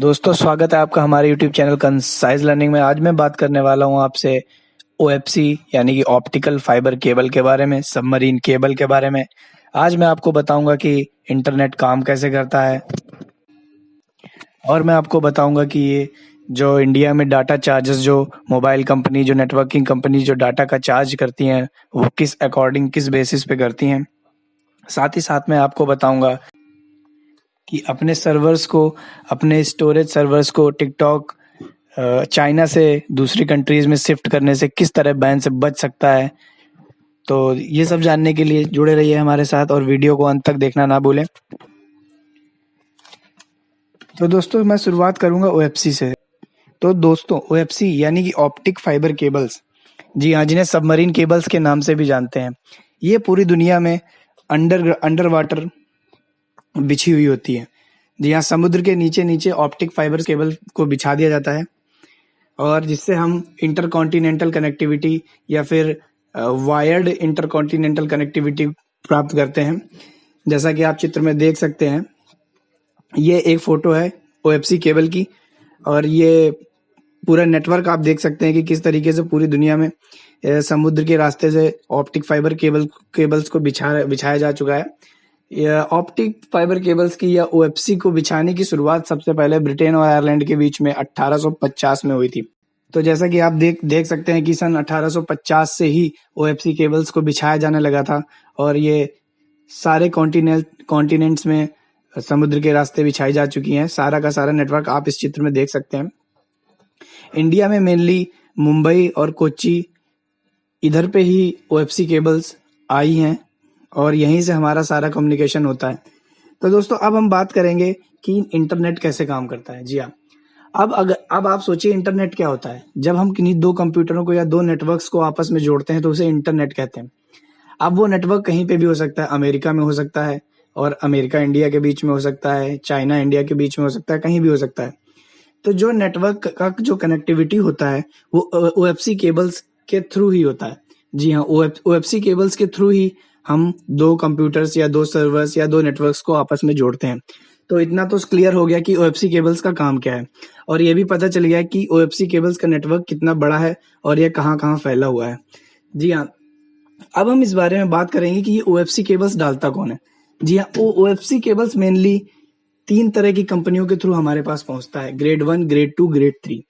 दोस्तों स्वागत है आपका हमारे यूट्यूब चैनल कंसाइज लर्निंग में। आज मैं बात करने वाला हूं आपसे ओएफसी यानी कि ऑप्टिकल फाइबर केबल के बारे में, सबमरीन केबल के बारे में। आज मैं आपको बताऊंगा कि इंटरनेट काम कैसे करता है और मैं आपको बताऊंगा कि ये जो इंडिया में डाटा चार्जेस जो मोबाइल कंपनी, जो नेटवर्किंग कंपनी जो डाटा का चार्ज करती हैं वो किस अकॉर्डिंग, किस बेसिस पे करती हैं। साथ ही साथ मैं आपको बताऊंगा कि अपने सर्वर्स को, अपने स्टोरेज सर्वर्स को टिकटॉक चाइना से दूसरी कंट्रीज में शिफ्ट करने से किस तरह बैन से बच सकता है। तो ये सब जानने के लिए जुड़े रहिए हमारे साथ और वीडियो को अंत तक देखना ना भूलें। तो दोस्तों मैं शुरुआत करूंगा ओएफसी से। तो दोस्तों ओएफसी यानी कि ऑप्टिक फाइबर केबल्स, जी हाँ, जिन्हें सबमरीन केबल्स के नाम से भी जानते हैं, ये पूरी दुनिया में अंडर वाटर बिछी हुई होती है। जी हाँ, समुद्र के नीचे नीचे ऑप्टिक फाइबर केबल को बिछा दिया जाता है और जिससे हम इंटरकॉन्टिनेंटल कनेक्टिविटी या फिर वायर्ड इंटरकॉन्टिनेंटल कनेक्टिविटी प्राप्त करते हैं। जैसा कि आप चित्र में देख सकते हैं, ये एक फोटो है ओएफसी केबल की और ये पूरा नेटवर्क आप देख सकते हैं कि किस तरीके से पूरी दुनिया में समुद्र के रास्ते से ऑप्टिक फाइबर केबल्स को बिछाया जा चुका है। ऑप्टिक फाइबर केबल्स की या ओएफसी को बिछाने की शुरुआत सबसे पहले ब्रिटेन और आयरलैंड के बीच में 1850 में हुई थी। तो जैसा कि आप देख सकते हैं कि सन 1850 से ही ओएफसी केबल्स को बिछाया जाने लगा था और ये सारे कॉन्टिनेंट्स में समुद्र के रास्ते बिछाई जा चुकी हैं। सारा का सारा नेटवर्क आप इस चित्र में देख सकते हैं। इंडिया में मेनली मुंबई और कोच्चि, इधर पे ही ओएफसी केबल्स आई हैं और यहीं से हमारा सारा कम्युनिकेशन होता है। तो दोस्तों अब हम बात करेंगे कि इंटरनेट कैसे काम करता है। जी हाँ, अब आप सोचिए इंटरनेट क्या होता है। जब हम किन्हीं दो कंप्यूटरों को या दो नेटवर्क्स को आपस में जोड़ते हैं तो उसे इंटरनेट कहते हैं। अब वो नेटवर्क कहीं पे भी हो सकता है, अमेरिका में हो सकता है और अमेरिका इंडिया के बीच में हो सकता है, चाइना इंडिया के बीच में हो सकता है, कहीं भी हो सकता है। तो जो नेटवर्क का जो कनेक्टिविटी होता है वो ओएफसी केबल्स के थ्रू ही होता है। जी हाँ, ओएफसी केबल्स के थ्रू ही हम दो कंप्यूटर्स या दो सर्वर्स या दो नेटवर्क्स को आपस में जोड़ते हैं। तो इतना तो क्लियर हो गया कि ओएफसी केबल्स का काम क्या है और ये भी पता चल गया कि ओएफसी केबल्स का नेटवर्क कितना बड़ा है और ये कहाँ कहाँ फैला हुआ है। जी हाँ, अब हम इस बारे में बात करेंगे कि ये ओएफसी केबल्स डालता कौन है। जी हाँ, ओएफसी केबल्स मेनली 3 तरह की कंपनियों के थ्रू हमारे पास पहुंचता है, ग्रेड 1, ग्रेड 2, ग्रेड 3।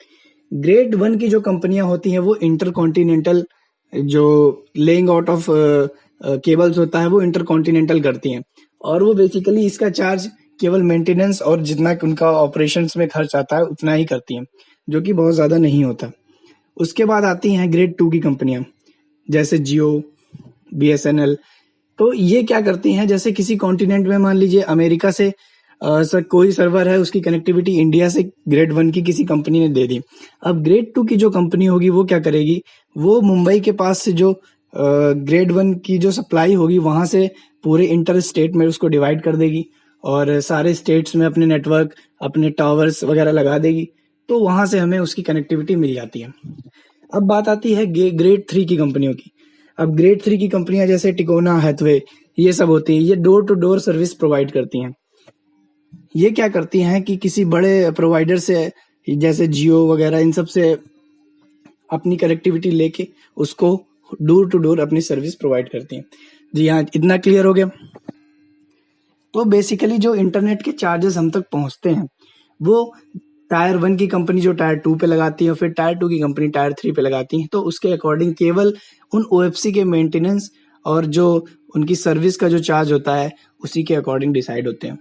ग्रेड 1 की जो कंपनियां होती हैं वो इंटरकॉन्टिनेंटल जो लेइंग आउट ऑफ केबल्स होता है वो इंटरकॉन्टिनेंटल करती हैं और वो बेसिकली इसका चार्ज केवल मेंटेनेंस और जितना उनका ऑपरेशंस में खर्च आता है उतना ही करती हैं, जो कि बहुत ज्यादा नहीं होता। उसके बाद आती हैं ग्रेड 2 की कंपनियां, जैसे जियो, बीएसएनएल। तो ये क्या करती हैं, जैसे किसी कॉन्टिनेंट में मान लीजिए अमेरिका से सर कोई सर्वर है, उसकी कनेक्टिविटी इंडिया से ग्रेड 1 की किसी कंपनी ने दे दी। अब ग्रेड 2 की जो कंपनी होगी वो क्या करेगी, वो मुंबई के पास से जो ग्रेड 1 की जो सप्लाई होगी वहां से पूरे इंटर स्टेट में उसको डिवाइड कर देगी और सारे स्टेट्स में अपने नेटवर्क, अपने टावर्स वगैरह लगा देगी। तो वहां से हमें उसकी कनेक्टिविटी मिल जाती है। अब बात आती है ग्रेड 3 की कंपनियों की। अब ग्रेड 3 की कंपनियां जैसे टिकोना, हैथवे, ये सब होती है, ये door to door service provide करती हैं। ये क्या करती हैं कि किसी बड़े प्रोवाइडर से, जैसे जियो वगैरह, इन सब से अपनी कनेक्टिविटी लेके उसको डोर टू डोर अपनी सर्विस प्रोवाइड करती हैं। जी हाँ, इतना क्लियर हो गया। तो बेसिकली जो इंटरनेट के चार्जेस हम तक पहुंचते हैं वो टायर 1 की कंपनी जो टायर 2 पे लगाती है, फिर टायर 2 की कंपनी टायर 3 पे लगाती है। तो उसके अकॉर्डिंग केवल उन ओएफसी के मेंटेनेंस और जो उनकी सर्विस का जो चार्ज होता है उसी के अकॉर्डिंग डिसाइड होते हैं।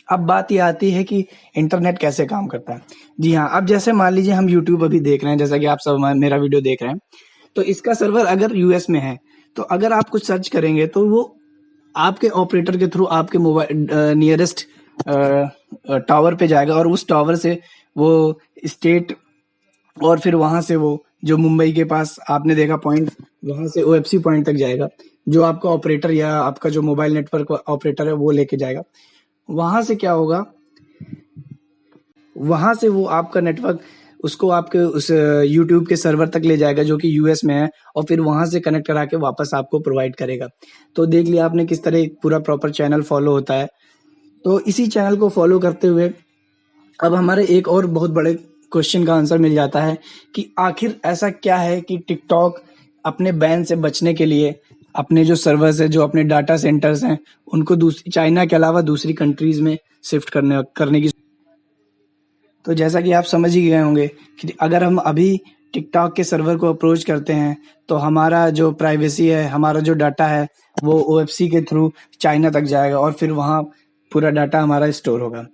अब बात ये आती है कि इंटरनेट कैसे काम करता है। जी हाँ, अब जैसे मान लीजिए हम यूट्यूब अभी देख रहे हैं, जैसा कि आप सब मेरा वीडियो देख रहे हैं, तो इसका सर्वर अगर यूएस में है तो अगर आप कुछ सर्च करेंगे तो वो आपके ऑपरेटर के थ्रू आपके मोबाइल नियरेस्ट टावर पे जाएगा और उस टावर से वो स्टेट और फिर वहां से वो जो मुंबई के पास आपने देखा पॉइंट, वहां से ओएफसी पॉइंट तक जाएगा, जो आपका ऑपरेटर या आपका जो मोबाइल नेटवर्क ऑपरेटर है वो लेके जाएगा। वहां से क्या होगा, वहां से वो आपका नेटवर्क उसको आपके उस यूट्यूब के सर्वर तक ले जाएगा जो कि यूएस में है और फिर वहां से कनेक्ट करा के वापस आपको प्रोवाइड करेगा। तो देख लिया आपने किस तरह एक पूरा प्रॉपर चैनल फॉलो होता है। तो इसी चैनल को फॉलो करते हुए अब हमारे एक और बहुत बड़े क्वेश्चन का आंसर मिल जाता है कि आखिर ऐसा क्या है कि टिकटॉक अपने बैन से बचने के लिए अपने जो सर्वर्स है, जो अपने डाटा सेंटर्स हैं, उनको दूसरी चाइना के अलावा दूसरी कंट्रीज में शिफ्ट करने की। तो जैसा कि आप समझ ही गए होंगे कि अगर हम अभी टिकटॉक के सर्वर को अप्रोच करते हैं तो हमारा जो प्राइवेसी है, हमारा जो डाटा है, वो ओएफसी के थ्रू चाइना तक जाएगा और फिर वहाँ पूरा डाटा हमारा स्टोर होगा।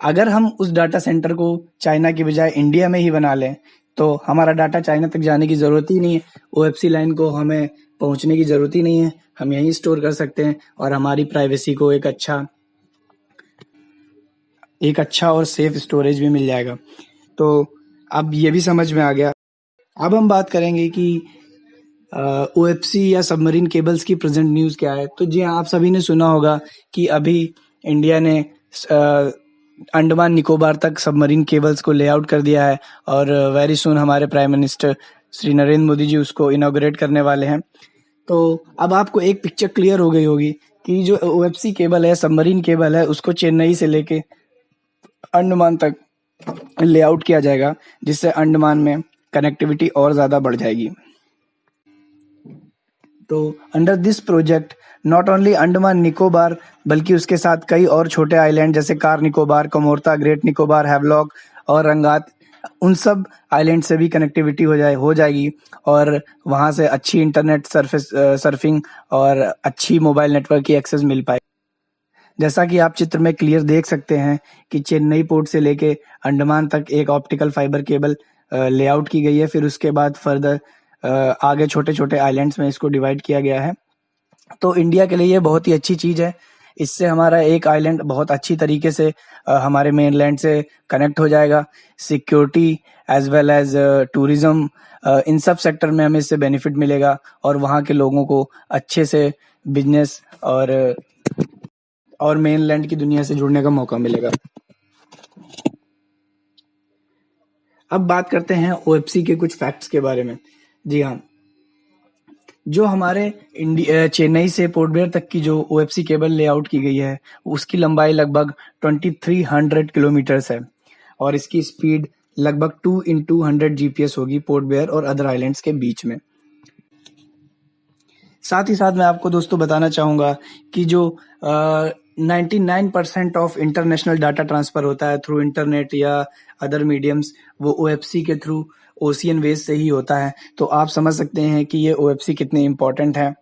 अगर हम उस डाटा सेंटर को चाइना की बजाय इंडिया में ही बना लें तो हमारा डाटा चाइना तक जाने की ज़रूरत ही नहीं है, ओएफसी लाइन को हमें पहुंचने की ज़रूरत ही नहीं है, हम यहीं स्टोर कर सकते हैं और हमारी प्राइवेसी को एक अच्छा और सेफ स्टोरेज भी मिल जाएगा। तो अब ये भी समझ में आ गया। अब हम बात करेंगे कि ओएफसी या सबमरीन केबल्स की प्रेजेंट न्यूज़ क्या है। तो जी हाँ, आप सभी ने सुना होगा कि अभी इंडिया ने अंडमान निकोबार तक सबमरीन केबल्स को लेआउट कर दिया है और वेरी सुन हमारे प्राइम मिनिस्टर श्री नरेंद्र मोदी जी उसको इनॉग्रेट करने वाले हैं। तो अब आपको एक पिक्चर क्लियर हो गई होगी कि जो ओएफसी केबल है, सबमरीन केबल है, उसको चेन्नई से लेके अंडमान तक लेआउट किया जाएगा, जिससे अंडमान में कनेक्टिविटी और ज़्यादा बढ़ जाएगी। तो under this project not only Andaman Nicobar बल्कि उसके साथ कई और छोटे आइलैंड जैसे car Nicobar, Kamorta, great Nicobar, Havelock और रंगात, उन सब आइलैंड से भी कनेक्टिविटी हो जाएगी और वहाँ से अच्छी इंटरनेट सर्फिंग और अच्छी मोबाइल नेटवर्क की एक्सेस मिल पाएगी। जैसा कि आप चित्र में क्लियर देख सकते हैं कि चेन्नई पोर्ट से लेके अंडमान तक एक ऑप्टिकल फाइबर केबल लेआउट की गई है, फिर उसके बाद फर्दर आगे छोटे छोटे आइलैंड्स में इसको डिवाइड किया गया है। तो इंडिया के लिए ये बहुत ही अच्छी चीज़ है। इससे हमारा एक आइलैंड बहुत अच्छी तरीके से हमारे मेनलैंड से कनेक्ट हो जाएगा। Security as well as tourism, इन सब सेक्टर में हमें इससे बेनिफिट मिलेगा और वहाँ के लोगों को अच्छे से बिजनेस और मेनलैंड की दुनिया से जुड़ने का मौका मिलेगा। अब बात करते हैं ओएफसी के कुछ फैक्ट्स के बारे में। जी हाँ, जो हमारे चेन्नई से पोर्ट ब्लेयर तक की जो ओएफसी केबल लेआउट की गई है, उसकी लंबाई लगभग 2300 किलोमीटर्स है और इसकी स्पीड लगभग 2x100 जीपीएस होगी पोर्ट ब्लेयर और अदर आइलैंड्स के बीच में। साथ ही साथ मैं आपको दोस्तों बताना चाहूँगा कि जो 99% ऑफ इंटरनेशनल डाटा ट्रांसफ़र होता है थ्रू इंटरनेट या अदर मीडियम्स, वो ओएफसी के थ्रू ओशियन वेज से ही होता है। तो आप समझ सकते हैं कि ये ओएफसी कितने इम्पोर्टेंट है।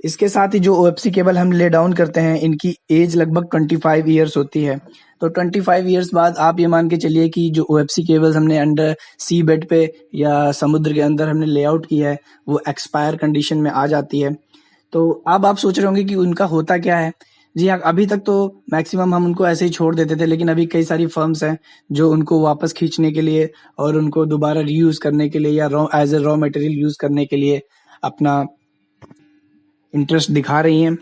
इसके साथ ही जो ओएफसी केबल हम ले डाउन करते हैं, इनकी एज लगभग 25 ईयर्स होती है। तो 25 ईयर्स बाद आप ये मान के चलिए कि जो ओएफसी केबल्स हमने अंडर सी बेड पे या समुद्र के अंदर हमने लेआउट किया है, वो एक्सपायर कंडीशन में आ जाती है। तो अब आप सोच रहे होंगे कि उनका होता क्या है। जी हाँ, अभी तक तो मैक्सिमम हम उनको ऐसे ही छोड़ देते थे, लेकिन अभी कई सारी फर्म्स हैं जो उनको वापस खींचने के लिए और उनको दोबारा रीयूज करने के लिए या as a raw material use करने के लिए अपना इंटरेस्ट दिखा रही हैं।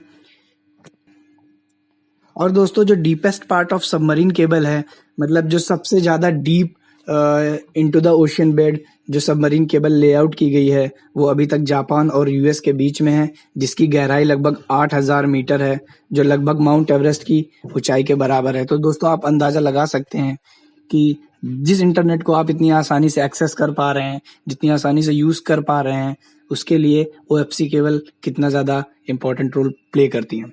और दोस्तों, जो deepest part of submarine cable है, मतलब जो सबसे ज़्यादा deep into the ocean bed जो सबमरीन केबल लेआउट की गई है, वो अभी तक जापान और यूएस के बीच में है, जिसकी गहराई लगभग 8000 मीटर है, जो लगभग माउंट एवरेस्ट की ऊंचाई के बराबर है। तो दोस्तों, आप अंदाज़ा लगा सकते हैं कि जिस इंटरनेट को आप इतनी आसानी से एक्सेस कर पा रहे हैं, जितनी आसानी से यूज़ कर पा रहे हैं, उसके लिए ओएफसी केबल कितना ज़्यादा इम्पोर्टेंट रोल प्ले करती हैं।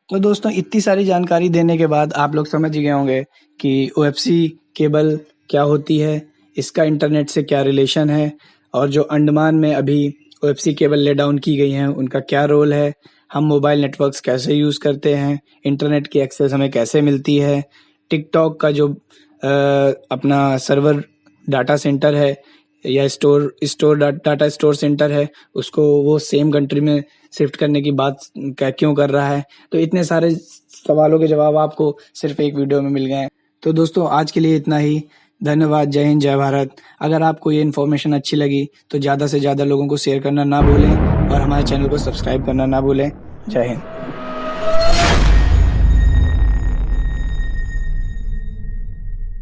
तो दोस्तों, इतनी सारी जानकारी देने के बाद आप लोग समझ गए होंगे कि ओएफसी केबल क्या होती है, इसका इंटरनेट से क्या रिलेशन है और जो अंडमान में अभी ओएफसी केबल ले डाउन की गई हैं, उनका क्या रोल है, हम मोबाइल नेटवर्क्स कैसे यूज़ करते हैं, इंटरनेट की एक्सेस हमें कैसे मिलती है, टिकटॉक का जो अपना सर्वर डाटा सेंटर है या डाटा स्टोर सेंटर है, उसको वो सेम कंट्री में शिफ्ट करने की बात क्यों कर रहा है। तो इतने सारे सवालों के जवाब आपको सिर्फ एक वीडियो में मिल गए हैं। तो दोस्तों, आज के लिए इतना ही। धन्यवाद। जय हिंद, जय भारत। अगर आपको ये इन्फॉर्मेशन अच्छी लगी तो ज़्यादा से ज़्यादा लोगों को शेयर करना ना भूलें और हमारे चैनल को सब्सक्राइब करना ना भूलें। जय हिंद।